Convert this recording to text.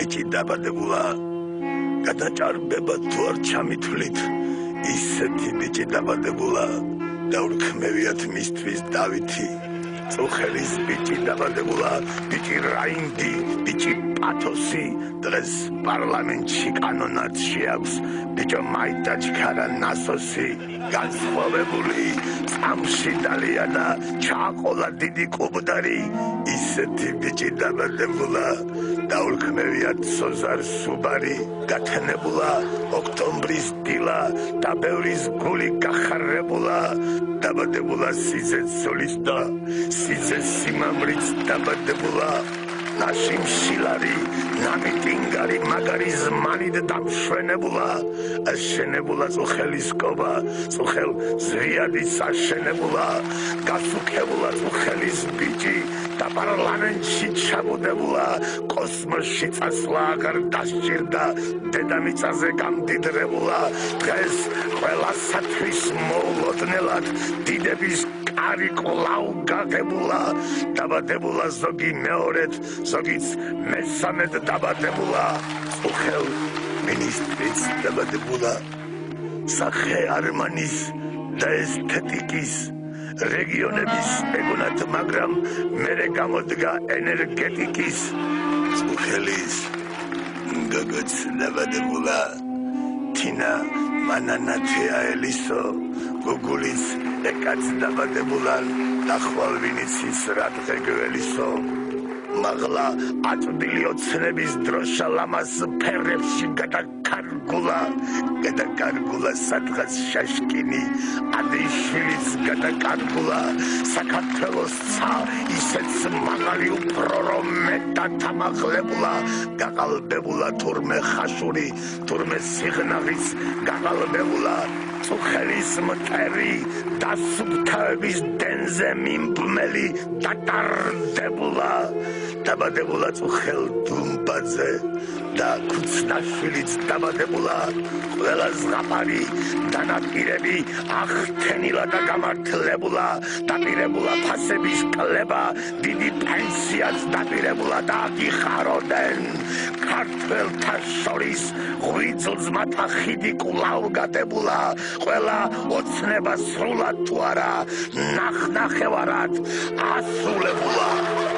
ბიჭი დაბადებულა გადაჭარბება თუ არ ჩამithვლით ისეთი ბიჭი დაბადებულა დაურქმევიათ მისთვის დავითი წუხელის ბიჭი დაბადებულა ბიჭი რაინდი ბიჭი პათოსი დღეს პარლამენტში კანონად შეაქვს ბიჭო მაიტაჩქარა ნასოსი განსხვავებული წამში დალია და ჩააყოლა დიდი კუბდარი ისეთი ბიჭი დაბადებულა დაურქმევიათ სოზარ სუბარი გათენებულა ოქტომბრის დილა და ბევრის გული გახარებულა დაბადებულა სიზეცოლის და სიზეს სიმამრიც დაბადებულა ნაშიმ შილარი ნამიტინგარი მაგარი ზმანით დამშვენებულა აშენებულა წუხელის კობა წუხელ ზვიადის აშენებულა გასუქებულა წუხელის ბიჭი და პარლამენტში ჩაბუდებულა კოსმოსში წასვლა აღარ დასჭირდა დედამიწაზე გამდიდრებულა დღეს ყველა სათვის მოულოდნელად დიდების კარი კვლავ გაგებულა დაბადებულა ზოგი მეორედ ზოგიც მესამედ დაბადებულა წუხელ მინისტრიც დაბადებულა სახე არმანის და ესთეტიკის რეგიონების ეგონათ მაგრამ მერე გამოდგა ენერგეტიკის წუხელის გოგოც დაბადებულა თინა მანანათია ელისო გუგულის ეკაც დაბადებულა ნახვალვინიცის რადღეგველისო მაღლა აწვდილი ოცნების დროშა ლამაზ ფერებში გადაკარგულა სადღაც შაშკინი ადიშვილიც გადაკარგულა საქართველოს ცა ისეც მაღალი უფრო რომ მეტად ამაღლებულა გაყალბებულა თურმე ხაშური თურმე სიღნაღიც გაყალბებულა წუხელის მტერი და სუფთავების დენზე მიმბმელი დატარდებულა დაბადებულა წუხელ დუმბაძე და ქუცნაშვილიც დაბადებულა ყველა ზღაპარი დანაპირები აღთენილა და გამართლებულა დაპირებულა ფასების კლება დიდი პენსიაც დაპირებულა და აგიხაროდნენ ქართველთა შორის ღვიძლმათა ხიდი კვლავ გატებულა ყველა ოცნება სრულად თუ არა ნახნახევარად ასრულებულა